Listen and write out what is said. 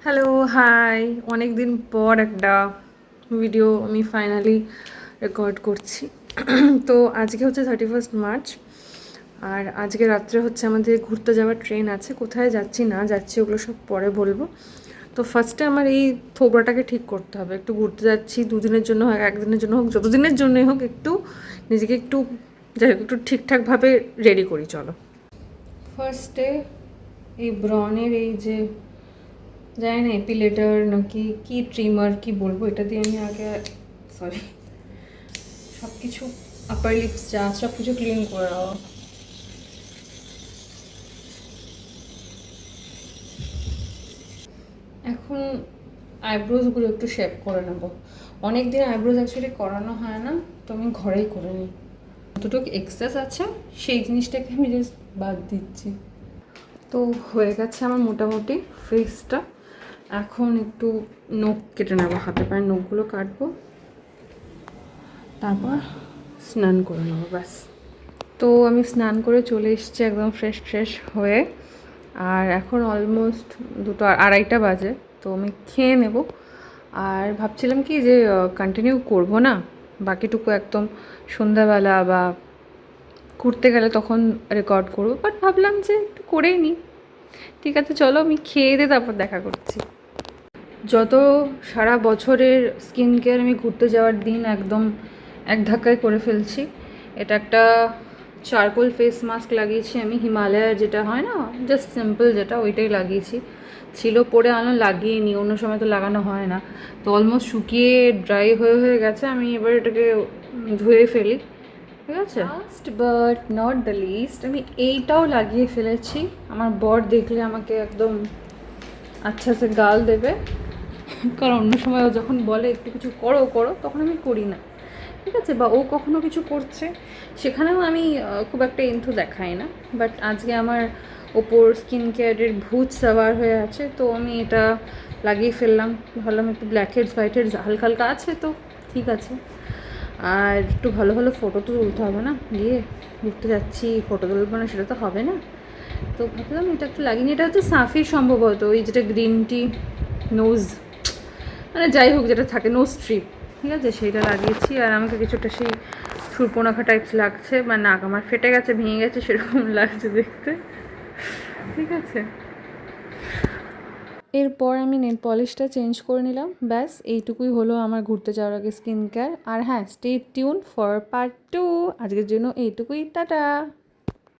Hello, high. অনেক দিন পর একটা ভিডিও আমি ফাইনালি রেকর্ড করছি। তো আজকে হচ্ছে 31 মার্চ, আর আজকে রাত্রে হচ্ছে আমাদের ঘুরতে যাওয়ার ট্রেন আছে। কোথায় যাচ্ছি না যাচ্ছি ওগুলো সব পরে বলবো। তো ফার্স্টে আমার এই থোবড়াটাকে ঠিক করতে হবে। একটু ঘুরতে যাচ্ছি, দুদিনের জন্য হোক, একদিনের জন্য হোক, যতদিনের জন্যই হোক, একটু নিজেকে একটু যাই হোক একটু ঠিকঠাকভাবে রেডি করি। চলো ফার্স্টে এই ব্রনের এই যে জানি না এপিলেটার নাকি কি ট্রিমার কি বলবো, এটা দিয়ে আমি আগে সরি সব কিছু আপার লিপস যা সব কিছু ক্লিন করে নেবো। এখন আইব্রোজগুলো একটু শেপ করে নেবো। অনেক দিন আইব্রোজ অ্যাকচুয়ালি করানো হয় না, তো আমি ঘরেই করে নিই। যতটুকু এক্সেস আছে সেই জিনিসটাকে আমি জাস্ট বাদ দিচ্ছি। তো হয়ে গেছে আমার মোটামুটি ফেসটা। এখন একটু নখ কেটে নেবো, হাতে পায়ের নখগুলো কাটবো, তারপর স্নান করে নেবো, ব্যাস। তো আমি স্নান করে চলে এসেছি একদম ফ্রেশ ফ্রেশ হয়ে। আর এখন অলমোস্ট 2-2:30 বাজে। তো আমি খেয়ে নেব। আর ভাবছিলাম কি যে কন্টিনিউ করব না, বাকিটুকু একদম সন্ধ্যাবেলা বা ঘুরতে গেলে তখন রেকর্ড করবো, বাট ভাবলাম যে একটু করেই নিই। ঠিক আছে, চলো আমি খেয়ে দিয়ে তারপর দেখা করছি। যত সারা বছরের স্কিন কেয়ার আমি ঘুরতে যাওয়ার দিন একদম এক ধাক্কায় করে ফেলছি। এটা একটা চারকোল ফেস মাস্ক লাগিয়েছি আমি, হিমালয়ার যেটা হয় না, জাস্ট সিম্পল যেটা, ওইটাই লাগিয়েছি। ছিল পরে আনো, লাগিয়ে নিই, অন্য সময় তো লাগানো হয় না। তো অলমোস্ট শুকিয়ে ড্রাই হয়ে হয়ে গেছে। আমি এবার এটাকে ধুয়ে ফেলি, ঠিক আছে। Last but not the least, আমি এইটাও লাগিয়ে ফেলেছি। আমার বর দেখলে আমাকে একদম আচ্ছা সে গাল দেবে, কারণ অন্য সময় ও যখন বলে একটু কিছু করো করো, তখন আমি করি না, ঠিক আছে। বা ও কখনো কিছু করছে, সেখানেও আমি খুব একটা ইন্থু দেখাই না। বাট আজকে আমার ওপর স্কিন কেয়ারের ভূত সাওয়ার হয়ে আছে, তো আমি এটা লাগিয়ে ফেললাম। ভাবলাম একটু ব্ল্যাক হেডস হোয়াইট হেডস হালকা হালকা আছে, তো ঠিক আছে। আর একটু ভালো ভালো ফটো তো তুলতে হবে না, গিয়ে ঘুরতে যাচ্ছি ফটো তুলবো না, সেটা তো হবে না। তো ভাবলাম এটা একটু লাগিয়ে নিই। এটা হচ্ছে সাফির সম্ভবত, ওই যেটা গ্রিন টি নোজ, মানে যাই হোক যেটা থাকে নোজ স্ট্রিপ, ঠিক আছে, সেইটা লাগিয়েছি। আর আমাকে কিছুটা সেই সুর্পনখা টাইপস লাগছে, বা নাক আমার ফেটে গেছে, ভেঙে গেছে, সেরকম লাগছে দেখতে, ঠিক আছে। এরপর আমি নেল পলিশটা চেঞ্জ করে নিলাম, ব্যাস এইটুকুই হলো আমার ঘুরতে যাওয়ার আগে স্কিন কেয়ার। আর হ্যাঁ, স্টে টিউন ফর পার্ট 2। আজকের জন্য এইটুকুই, টাটা।